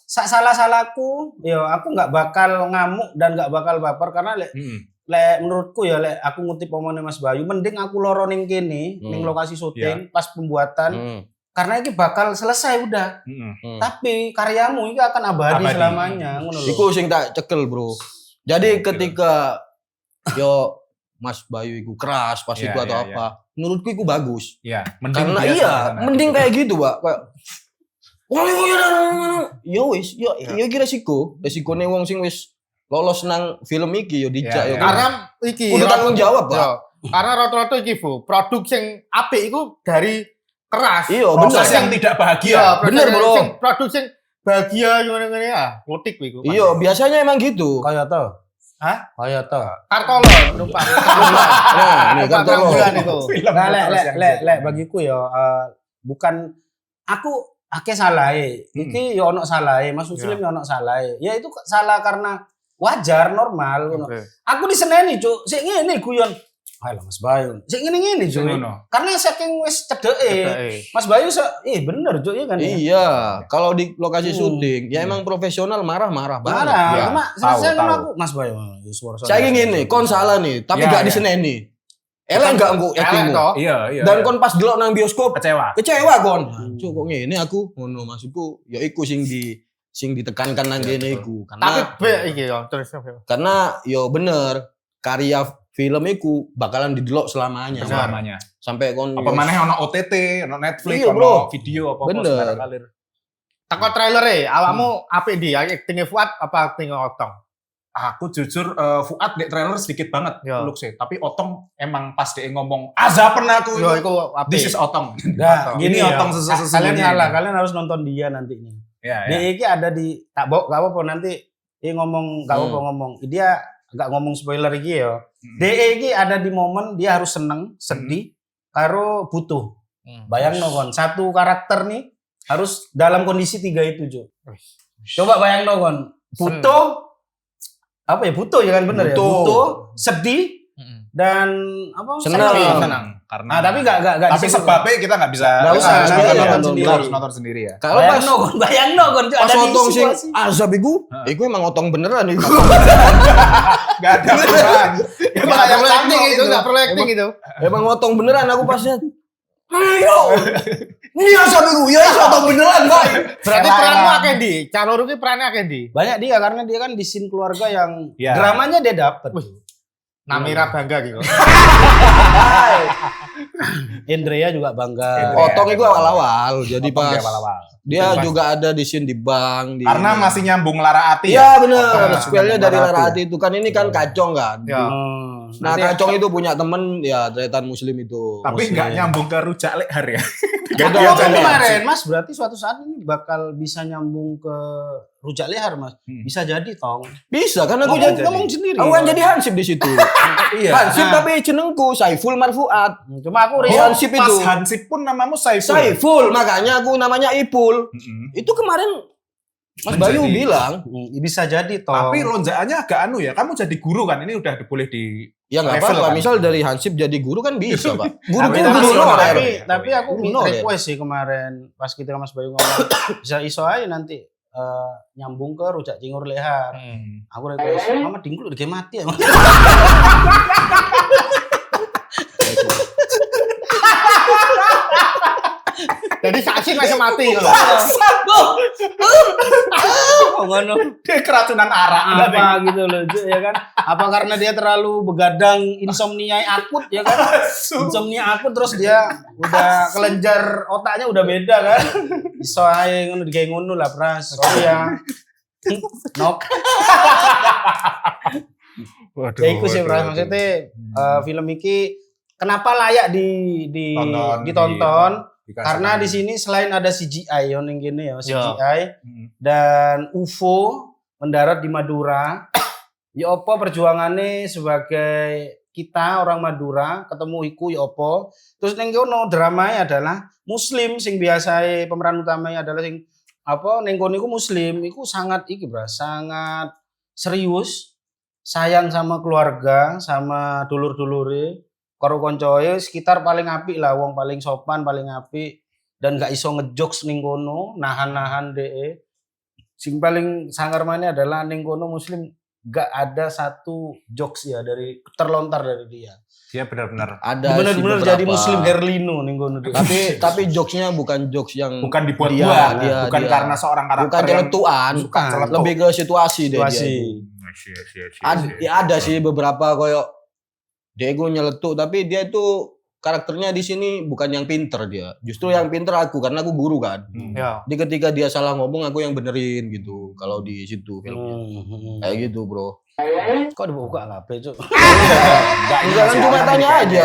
S1: salah-salahku, ya aku nggak bakal ngamuk dan nggak bakal baper karena lek menurutku ya lek aku ngutip omongannya Mas Bayu, mending aku loro ning kene, ning lokasi syuting pas pembuatan karena ini bakal selesai udah. Tapi karyamu ini akan abadi selamanya, ngono lho.
S4: Iku sing tak cekel, Bro. Jadi ketika yo Mas Bayu iku keras pas
S3: Iya,
S4: itu atau
S3: iya,
S4: apa, menurutku iku bagus.
S3: Iya,
S4: Karena
S3: biasa
S4: iya,
S3: karena-
S4: mending kayak gitu, Pak. Kayak yo wis, yo iki resikone wong sing wis lolos nang film iki yo dijak yo.
S3: Iya, iya.
S2: Karena iki
S4: udah tanggung jawab, Pak.
S2: Yo, karena rata-rata iki, Bu, produk sing apik iku dari keras.
S4: Iya,
S3: proses
S4: bener.
S3: yang tidak bahagia.
S2: Iya,
S4: Bener,
S2: produk
S4: Bro.
S2: sing- Produk sing bahagia ngene-ngene ya, kutik iku.
S4: Iya, biasanya emang gitu.
S1: Kaya to.
S2: Hah?
S1: Kaya to.
S2: Kartolo, numpak.
S4: Nah, ini kan
S2: Numpak
S4: tolong.
S2: bulan itu.
S3: Film
S1: Nah,
S3: terus yang
S1: lek bagiku ya bukan aku akeh salahe. Iki ya ono salahe, Mas Muslim ya ono salahe. Ya itu salah karena wajar normal ngono.
S2: Oke.
S1: Aku diseneni, Cuk. Sik ngene guyon. Alah Mas Bayu. Sik ngene-ngene, Cuk.
S3: ngono.
S1: Karena saking wis cedeke. Mas Bayu bener, Cuk, ya kan. ya?
S4: Iya, kalau di lokasi syuting ya emang profesional marah-marah banget.
S1: Marah,
S3: Iya,
S1: cuma
S3: tahu,
S1: saya kan
S3: tahu.
S1: aku Mas Bayu. ya, suara
S4: Saya ingin nih, kon salah nih, tapi
S3: Iya,
S4: gak
S3: iya.
S4: diseneni. Elek enggak engko
S2: Elek
S4: actingmu.
S2: toh.
S3: Iya.
S4: Dan kon pas delok nang bioskop
S3: kecewa.
S4: kecewa kon. Cuk kok ngene aku ngono maksudku ya iku sing ditekankan nang kene iku.
S2: Tapi
S4: Karena
S2: be iki yo terus.
S4: karena yo bener karya film iku bakalan didelok selamanya.
S3: Selamanya.
S4: Sampai kon
S3: Apa maneh ono OTT, ono Netflix,
S4: Iya, Bro.
S3: ono video apa
S4: Bener.
S3: sembarang kalir.
S2: Teko trailer awakmu apik di aktingnya Fuad apa akting Otong?
S3: Aku jujur Fuad di trailer sedikit banget
S2: Ya.
S3: look sih, tapi Otong emang pas dia ngomong azapen aku
S2: Yo
S3: itu.
S2: iku apik.
S3: This is Otong.
S1: Nah,
S3: Ini
S1: gini ya.
S3: Otong
S1: Kalian
S3: sesungguhnya.
S1: salah, kalian harus nonton dia nantinya.
S3: Ya,
S1: Dia
S3: ya.
S1: iki ada di tak bawa gak apa-apa nanti ngomong gak apa-apa ngomong. Dia gak ngomong spoiler iki ya. DE iki ada di momen dia harus seneng, sedih, karo butuh. Bayangno kon, satu karakter nih harus dalam kondisi tiga itu, Jo. Coba bayangno kon, butuh apa ya butuh ya kan bener ya?
S4: Butuh.
S1: Butuh, sedih dan apa?
S4: Senang.
S2: Senang.
S3: karena
S1: Nah, tapi enggak
S3: tapi sebabnya kita nggak bisa
S4: Nggak usah,
S3: nonton
S4: sendiri,
S3: sendiri.
S4: nonton
S3: Kita harus
S4: sendiri.
S3: nonton sendiri ya.
S4: Kalau pas
S1: bayang no kon
S4: pas
S1: ada di
S4: otong sing
S1: situasi.
S4: azab iku emang otong beneran iku.
S3: Nggak ada perubahan.
S2: Nggak perlu acting itu, nggak perlu acting itu.
S4: Emang otong beneran aku pasnya. Ayo. Ini azab iku, ya iso otong beneran, Pak.
S2: Berarti peranmu akeh di. Calon Ruki perannya akeh di.
S1: Banyak dia karena dia kan di scene keluarga yang
S3: Iya.
S1: dramanya dia dapet.
S2: Namira bangga gitu.
S1: Andrea juga bangga.
S4: Otong itu awal-awal. Jadi
S3: Potong
S4: pas
S3: di awal-awal.
S4: dia juga ada di scene di bank di
S3: Karena masih nyambung Lara Ati
S4: Iya
S3: ya.
S4: bener, spellnya dari
S3: Lara Ati.
S4: Lara Ati itu kan ini kan kacong kan.
S2: Ya.
S4: Nah kacong itu punya temen ya tretan muslim itu.
S3: Tapi
S4: Muslim.
S3: nggak nyambung ke rujak lehar ya.
S4: Beda,
S3: Dia
S4: beda.
S3: jadi-
S1: Kemarin Mas berarti suatu saat ini bakal bisa nyambung ke rujak lehar Mas. Bisa jadi tong.
S4: Bisa kan aku
S1: Ngomong,
S4: jadi
S1: ngomong sendiri.
S4: aku kan jadi hansip di situ.
S3: Iya.
S4: Hansip
S1: Nah.
S4: tapi jenengku Saiful Marfuat.
S1: Cuma aku
S4: Di
S1: real
S4: Hansip
S3: Pas
S4: itu.
S3: Hansip pun namamu Saiful.
S4: Saiful makanya aku namanya Ipul.
S3: Mm-mm.
S4: Itu kemarin Mas
S3: Menjadi-
S4: Bayu bilang
S1: bisa jadi tong.
S3: Tapi lonjakannya agak anu ya. Kamu jadi guru kan? Ini udah boleh di
S4: ya nggak
S3: level
S4: apa-apa.
S3: kan?
S4: Misal dari hansip jadi guru kan bisa pak. Guru
S1: tapi,
S4: tuh
S1: tapi,
S4: guru honorer.
S1: tapi aku
S4: Guru
S1: minta
S4: honorer.
S1: request sih kemarin pas kita Mas Bayu ngomong bisa iso aja nanti nyambung ke rujak cingur lehar. Aku request, Mama dingkul udah mati ya.
S2: Jadi saksi masih mati gitu.
S1: Oh ngono.
S3: Dia keracunan arak.
S1: Apa gitu loh, Cuk, ya kan? Apa karena dia terlalu begadang insomnia akut ya kan? Insomnia akut terus dia udah kelenjar otaknya udah beda kan? Iso ae ngono digawe ngono lah, Pras. Sorry ya. Nok.
S3: Waduh.
S1: Ya iku sih Pras maksudnya film iki kenapa layak ditonton? Karena di sini selain ada CGI yo ning kene ya, CGI dan UFO mendarat di Madura. Ya apa perjuangannya sebagai kita orang Madura ketemu iku ya apa. Terus ning kono dramanya adalah muslim sing biasae pemeran utamanya adalah sing apa ning kono iku muslim, iku sangat iki Bras, sangat serius, sayang sama keluarga, sama dulur-dulure. Karo koncoe sekitar paling apik lah, wong paling sopan, paling apik dan gak iso ngejokes ning kono, nahan-nahan DE. Sing paling sangar maneh adalah ning kono muslim gak ada satu jokes ya dari terlontar dari dia.
S3: Dia benar-benar
S4: Ada
S1: Bener-bener
S4: sih
S1: jadi
S4: beberapa.
S1: muslim Herlino ning kono.
S4: Tapi jokesnya bukan jokes yang
S3: bukan dibuat-buat,
S4: dia-
S3: bukan
S4: dia-
S3: karena seorang karakter
S4: bukan celetukan,
S1: Bukan.
S4: lebih ke situasi deh
S1: Situasi.
S4: dia. Ada sih beberapa koyo dia gue nyeletuk tapi dia itu karakternya di sini bukan yang pinter dia. Justru yang pinter aku karena aku guru kan.
S2: Ya.
S4: Jadi ketika dia salah ngomong aku yang benerin gitu kalau di situ filmnya. Kayak gitu, Bro.
S1: Kok dibuka lah, Cuk?
S4: Enggak kan cuma tanya aja.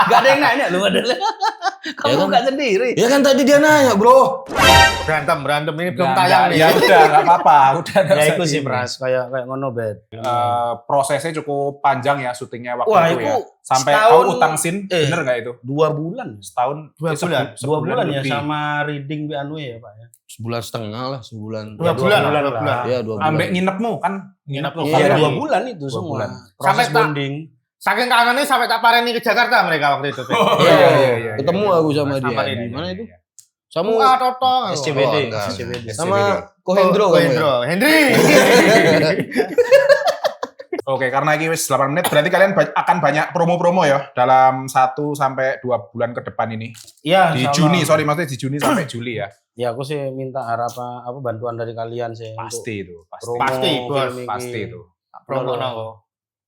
S1: Gak ada yang nanya lu adalah. Kamu
S4: Ya kan?
S1: buka sendiri.
S4: Ya kan tadi dia nanya, Bro.
S2: Berantem ini belum tayang nih.
S3: Ya udah enggak apa-apa. Udah
S1: Ya itu sih Pras, kayak ngono bet.
S3: prosesnya cukup panjang ya syutingnya waktu
S1: Wah,
S3: itu ya.
S1: itu
S3: Sampai
S1: setahun-
S3: kamu utang scene, bener nggak itu?
S1: 2 bulan.
S3: Setahun,
S2: Dua bulan.
S1: 2 bulan ya
S3: lebih.
S1: sama reading di anu ya, Pak ya.
S4: Sebulan setengah lah, sebulan.
S2: Dua bulan lah.
S4: Ya, 2 bulan.
S3: Ambek nginepmu kan? Nginep
S4: Iya,
S1: Iya,
S4: iya.
S1: 2 bulan itu
S3: 2
S1: semua.
S3: bulan.
S1: Proses
S2: Sampai tak-
S1: bonding.
S2: Saking kangennya sampai tak pareni ke Jakarta mereka waktu itu.
S4: Iya, ketemu aku sama dia.
S2: Sama
S4: Di
S2: dia.
S4: mana itu?
S3: Iya.
S4: Sama
S2: Muka Toto.
S1: SCBD,
S4: Oh, enggak.
S1: SCBD.
S4: sama Kohendro kamu ya?
S2: Hendro. Hendri.
S3: Oke, karena ini wis 8 menit, berarti kalian akan banyak promo-promo ya dalam 1 sampai 2 bulan ke depan ini.
S1: Iya,
S3: Di
S1: sama.
S3: Juni, sorry maksudnya di Juni sampai Juli ya.
S1: Ya aku sih minta harapan apa bantuan dari kalian sih
S3: Pasti itu, pasti.
S1: promo
S2: Pasti, Bos.
S1: film ini.
S3: Pasti itu.
S2: Promo nang.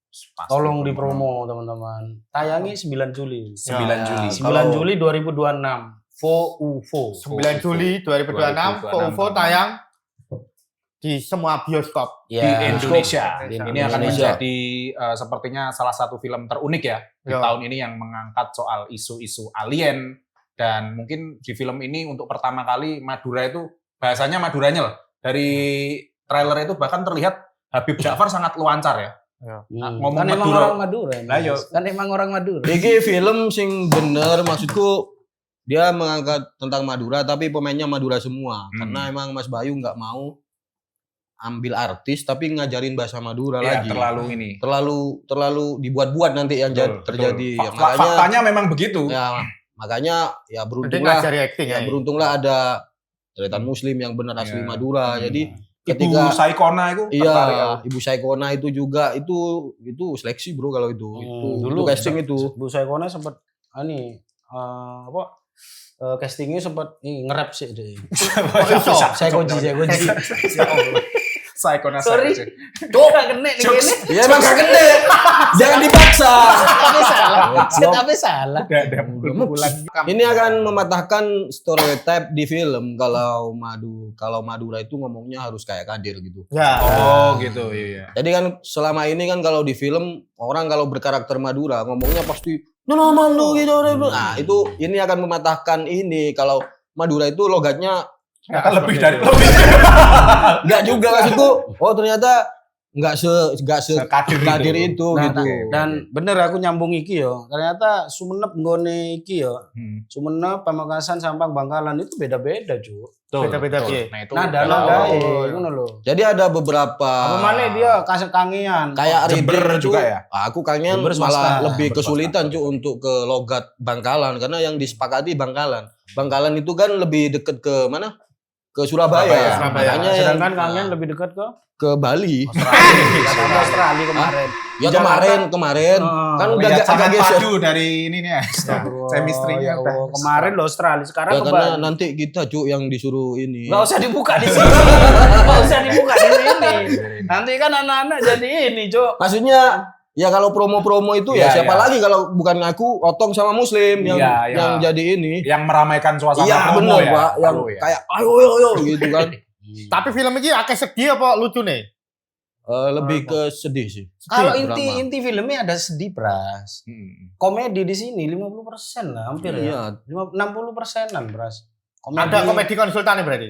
S3: Pasti
S1: Tolong dipromo teman-teman. Tayangi 9 Juli.
S3: 9 Juli.
S1: 9 Juli 2026. UFO.
S2: 9 Juli 2026 UFO tayang di semua bioskop.
S3: Di Indonesia.
S1: Di
S3: Ini akan
S4: Indonesia.
S3: menjadi sepertinya salah satu film terunik ya di
S2: Ya.
S3: tahun ini yang mengangkat soal isu-isu alien, dan mungkin di film ini untuk pertama kali Madura itu bahasanya Maduranya loh. Dari trailer itu bahkan terlihat Habib Ja'far sangat luancar ya. Ngomong
S1: kan emang
S3: Madura.
S1: orang Madura.
S3: Lah, yo.
S1: Kan emang orang Madura.
S4: Iki film sing bener maksudku dia mengangkat tentang Madura tapi pemainnya Madura semua karena emang Mas Bayu nggak mau ambil artis tapi ngajarin bahasa Madura
S3: Iya,
S4: lagi.
S3: terlalu ini.
S4: Terlalu dibuat-buat nanti yang
S3: Betul,
S4: terjadi.
S3: betul.
S4: Ya, makanya
S3: Faktanya memang begitu.
S4: makanya ya
S2: Jadi
S4: beruntunglah
S2: ngajari acting
S4: ya, beruntunglah ada deretan muslim yang benar asli
S3: Iya.
S4: Madura. Jadi
S3: Ibu
S4: ketika
S3: Saikona itu tertarik aku.
S4: Ibu Saikona itu juga itu seleksi bro kalau itu.
S1: Dulu
S4: Itu casting itu.
S1: Bu Saikona sempat castingnya sempat nge-rap sih deh. Saikoji.
S3: Saikona
S1: Sorry.
S3: Saikona.
S1: Coba kena nih gini.
S4: Ya emang gak kena. Jangan dipaksa.
S1: Tapi salah. Tapi salah.
S3: Ada pukulan.
S4: Ini akan mematahkan stereotype di film kalau Madura itu ngomongnya harus kayak Kadir gitu.
S2: Ya.
S3: Oh gitu, iya.
S4: Jadi kan selama ini kan kalau di film orang kalau berkarakter Madura ngomongnya pasti nama lu gitu. Nah, itu ini akan mematahkan ini kalau Madura itu logatnya
S3: Lebih dari
S4: enggak juga maksudku. Oh, ternyata enggak
S3: Kadir
S4: itu
S1: Nah,
S4: gitu.
S1: dan bener aku nyambung iki yo. Ternyata Sumenep nggone iki yo. Sumenep, Pamekasan, Sampang, Bangkalan itu beda-beda, Cuk.
S2: Beda-beda piye?
S3: Nah, itu
S1: Nada-nadae ngono lho.
S4: Jadi ada beberapa
S1: Apa mana dia kasih kangean.
S4: kayak
S3: Jember
S4: Ridin
S3: juga
S4: itu,
S3: ya?
S4: Aku kangen
S1: Jember swasta.
S4: malah lebih
S3: Jember
S4: kesulitan Cuk untuk ke logat Bangkalan karena yang disepakati Bangkalan. Bangkalan itu kan lebih deket ke mana? Ke Surabaya.
S3: Surabaya.
S4: Makanya yang
S1: Sedangkan kangen lebih dekat ke
S4: Bali.
S1: Australia kemarin.
S4: Ya kemarin kan udah
S3: Lihat
S4: agak
S3: sangat
S4: geser.
S3: padu dari ini nih. Chemistry-nya
S1: Ya
S3: udah.
S1: Allah, kemarin loh Australia, sekarang
S4: Ya
S1: ke
S4: karena
S1: Bali.
S4: nanti kita Cuk yang disuruh ini.
S1: Nggak usah dibuka di sini. Nggak usah dibuka di sini. Nanti kan anak-anak jadi ini, Cuk.
S4: Maksudnya ya kalau promo-promo itu ya
S3: Iya,
S4: siapa
S3: iya.
S4: lagi kalau bukan aku, Otong sama Muslim yang
S3: Iya, iya.
S4: yang jadi ini.
S3: Yang meramaikan suasana
S4: Iya
S3: promo
S4: bener
S3: ya.
S4: Pak, yang
S3: Perlu ya.
S4: kayak ayo gitu kan.
S2: Tapi film ini akeh sedih apa lucu nih?
S4: Lebih ke sedih sih.
S1: Kalau
S4: Drama.
S1: inti filmnya ada sedih, Pras. Komedi di sini 50% lah, hampir ya.
S4: Iya.
S1: 60%-an, Pras.
S2: Ada komedi konsultan berarti?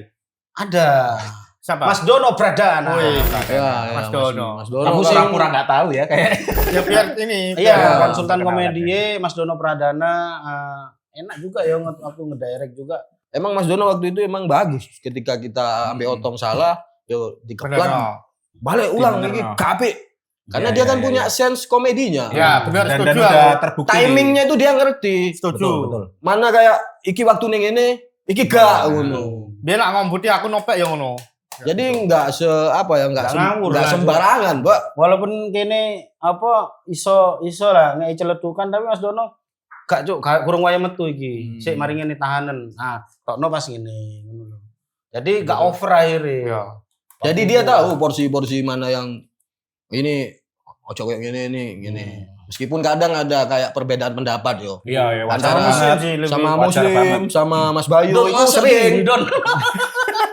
S1: Ada.
S2: Siapa?
S1: Mas Dono Pradana.
S4: Ya,
S2: Mas Dono.
S4: Mas Dono.
S1: Kamu
S4: kan-
S3: Pura-pura nggak tahu ya kayak.
S2: Ya biar ini.
S1: Iya,
S4: Ya,
S1: konsultan
S3: kenalan
S1: komedi Mas Dono Pradana. Enak juga ya aku ngedirect juga.
S4: Emang Mas Dono waktu itu emang bagus ketika kita ambil Otong salah, yo
S2: Bener,
S4: dikeplat.
S2: no.
S4: Balik ulang
S3: Bener,
S4: lagi
S3: no.
S4: KP. Karena
S3: Iya,
S4: dia
S3: iya,
S4: kan
S3: iya,
S4: punya
S3: iya.
S4: sense komedinya.
S2: Ya, benar
S3: Dan
S2: setuju.
S3: udah
S2: aku.
S3: terbukti.
S4: Timingnya itu dia ngerti.
S2: Setuju.
S3: Betul.
S4: Mana kayak iki waktu ning ini, iki gak ngono.
S2: Dia nak ngombuti aku nopek yang ngono.
S4: Jadi enggak enggak
S1: Nggak ngawur lah,
S4: sembarangan, Mbak.
S1: Walaupun kene iso lah ngei celetukan tapi Mas Dono gak cuk kurang waya metu iki. Sik mari ngene tahanan. Nah, tokno pas ngene ngono lho. Jadi gak over akhirnya.
S2: Iya.
S4: Jadi dia tahu porsi-porsi mana yang ini ojo kayak gini. Meskipun kadang ada kayak perbedaan pendapat yo.
S3: Iya, iya.
S4: Antara
S1: Muslim sih lebih
S4: sama
S3: wajar
S4: Muslim,
S3: banget.
S4: sama Mas Bayu
S1: Don,
S4: itu
S1: masa
S4: sering,
S1: gini, Don.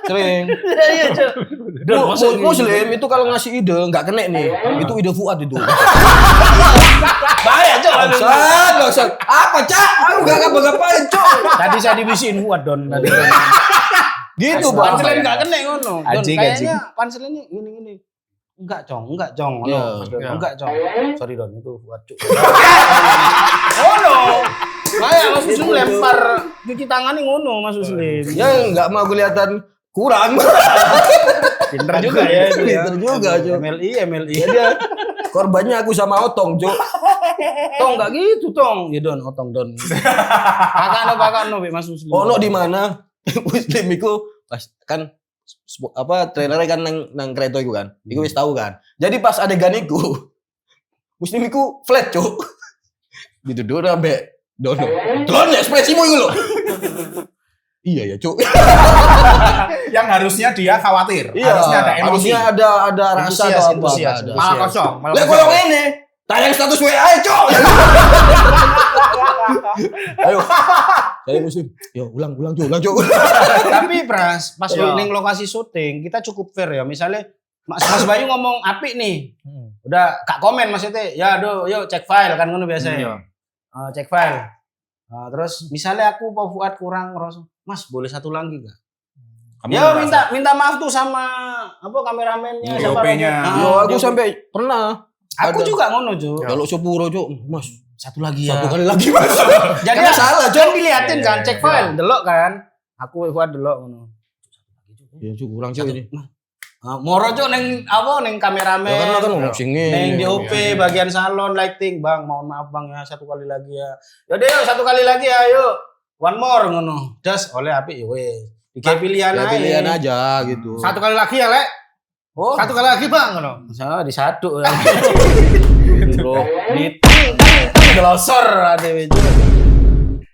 S4: sering.
S1: Iya, Cuk. Don, masa gini?
S4: Muslim itu kalau ngasih ide nggak kena nih. Itu ide Fuad itu.
S1: Bahaya, Cuk.
S4: Bangsat. Apa, Cak? Aku enggak ngapa-ngapain, Cok.
S1: Tadi saya dibisiin Fuad Don tadi.
S4: Gitu, Bang.
S1: Punchline gak kena ngono. Don,
S3: Anjing,
S1: kayaknya punchline-nya gini-gini. Enggak, Cong. Ngono,
S4: Iya.
S1: Mas Don.
S2: Iya.
S1: Enggak, Cong. Sorry, Don, itu Fuad, Cuk. Ngono. Kayak Mas Muslim lempar cuci tangan ngono, Mas Muslim.
S4: Ya nggak mau kelihatan kurang.
S1: Pinter juga ya itu ya.
S4: Pinter juga, Cok.
S1: MLI.
S4: Jadi korbannya aku sama Otong, Cok.
S1: Tong enggak gitu, Tong. Ya Don, Otong Don. Pakakno Mas Muslim.
S4: Ono di mana? Muslim iku pas kan trailernya kan nang kereta iku kan. Iku wis tahu kan. Jadi pas adegan iku Muslim iku flat, Cuk. Dituduh ambek Dono. Dono ekspresimu iku lho. Iya ya, Cuk.
S3: Yang harusnya dia khawatir.
S4: Iya,
S3: Harusnya ada emosi.
S4: harusnya ada rasa
S1: Antusias,
S4: atau apa.
S1: antusias.
S4: nggak ada.
S2: Malah kosong. Malah
S4: Lah
S2: kosong.
S4: koyo ngene. Tayang status WA, Cuk. Ayo. Saya Muslim. Yo, ulang, Cuk.
S1: Tapi Pras, pas
S2: Iya.
S1: ning lokasi syuting, kita cukup fair ya. Misalnya Mas Bayu ngomong apik nih. Udah gak komen maksudnya. Ya aduh, yuk cek file kan ngono biasanya. Cek file. Terus misalnya aku Pak Fuad kurang ngerasa, Mas boleh satu lagi gak?
S3: Kamu
S1: Ya
S3: merasa-
S1: minta maaf tuh sama apa kameramennya, sama
S3: DOP-nya.
S4: Yo, aku sampai pernah
S1: Aku
S4: ada-
S1: juga ngono, Cuk.
S4: jaluk sepuro, Cuk. Mas,
S1: Satu lagi ya.
S4: satu kali lagi, Mas.
S1: Jadi
S4: Karena salah,
S1: kan diliatin kan, cek
S3: Iya.
S1: file, delok kan. Aku Fuad delok ngono.
S4: Ya, Cuk, kurang, Cuk ini.
S1: Moro cuk neng kameramen.
S4: Ya kan ngomong sini.
S1: Neng DOP bagian salon lighting, Bang. Mohon maaf Bang ya, satu kali lagi ya. Yaudah yuk satu kali lagi ya, yuk. One more ngono. Das oleh apik ya weh. Kayak pilihan
S4: Ya
S1: aja.
S4: pilihan aja gitu.
S2: Satu kali lagi ya, Lek.
S1: Oh,
S2: Satu kali lagi, Bang, ngono.
S1: salah di satu. Di glosor ada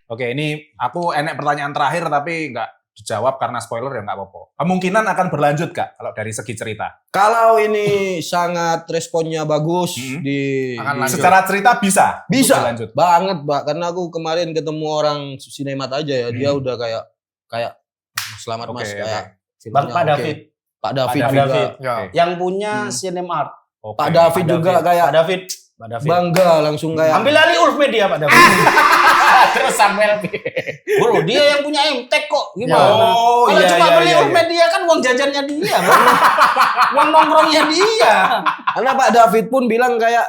S3: Oke, ini aku enek pertanyaan terakhir tapi nggak dijawab karena spoiler ya nggak apa-apa. Kemungkinan akan berlanjut Kak kalau dari segi cerita.
S4: Kalau ini sangat responnya bagus di
S2: Akan lanjut.
S3: Secara cerita bisa
S4: bisa
S3: untuk dilanjut.
S4: banget, Pak. Karena aku kemarin ketemu orang sinemat aja ya, dia udah kayak selamat
S3: Oke,
S4: Mas
S3: oke.
S4: kayak
S1: Bang
S4: filmnya
S1: Pak
S4: oke.
S1: David.
S4: Pak David
S3: Pak
S4: juga.
S1: David.
S2: Ya.
S3: Oke.
S1: Yang punya Cinemart.
S3: Oke.
S4: Pak David juga kayak
S1: Pak David.
S4: bangga langsung kayak
S1: Ambil alih Ulf Media Pak David. Terus Samuel. Bro, dia yang punya MTech kok. Gimana?
S3: Oh,
S1: Kalau
S3: iya,
S1: cuma
S3: iya,
S1: beli
S3: iya,
S1: Ulf
S3: iya.
S1: Media kan uang jajannya dia, Bang. Uang nongkrongnya dia.
S4: karena Pak David pun bilang kayak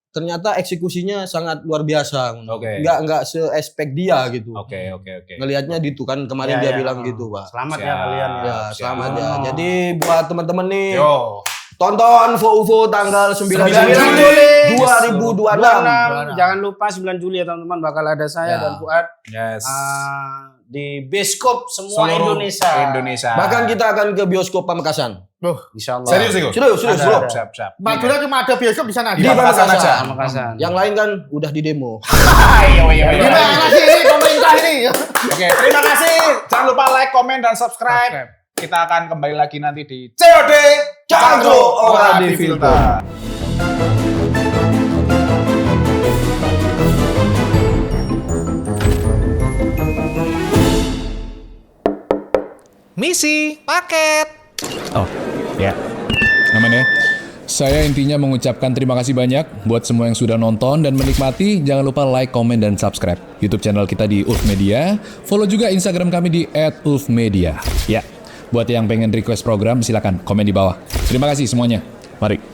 S4: ternyata eksekusinya sangat luar biasa.
S3: Oke.
S4: Nggak se-expect dia gitu.
S3: Oke.
S4: Ngelihatnya gitu kan kemarin
S1: Ya,
S4: dia
S1: ya.
S4: bilang gitu, Pak.
S1: Selamat
S3: Siap.
S1: ya kalian ya.
S4: Ya,
S3: siap.
S4: selamat ya. Jadi buat teman-teman nih,
S3: Yo.
S4: tonton UFO tanggal 9
S3: 9
S4: Juli
S3: Juli.
S4: 2026.
S1: Jangan lupa 9 Juli ya teman-teman, bakal ada saya
S4: Ya.
S1: dan Fuad
S3: Yes.
S1: di bioskop semua
S3: Seluruh
S1: Indonesia.
S4: Bahkan kita akan ke bioskop Pamekasan.
S1: Insyaallah.
S3: Serius itu?
S4: Serius,
S1: Ada,
S4: bro.
S1: ada.
S3: Siap.
S2: Madura cuma ada bioskop di sana.
S4: Di
S3: Pamekasan
S4: Pamekasan
S3: aja.
S1: Pamekasan.
S4: Yang lain kan udah di demo.
S3: Iya.
S2: Gimana sih ini pemerintah ini?
S3: Oke, terima kasih. Jangan lupa like, komen, dan subscribe. Kita akan kembali lagi nanti di COD
S4: Cagro Ora Di Filter.
S5: Misi paket.
S6: Oh, ya. Aman ya. Saya intinya mengucapkan terima kasih banyak buat semua yang sudah nonton dan menikmati. Jangan lupa like, komen, dan subscribe YouTube channel kita di Ulf Media. Follow juga Instagram kami di @ulfmedia. Ya, buat yang pengen request program silakan komen di bawah. Terima kasih semuanya. Mari.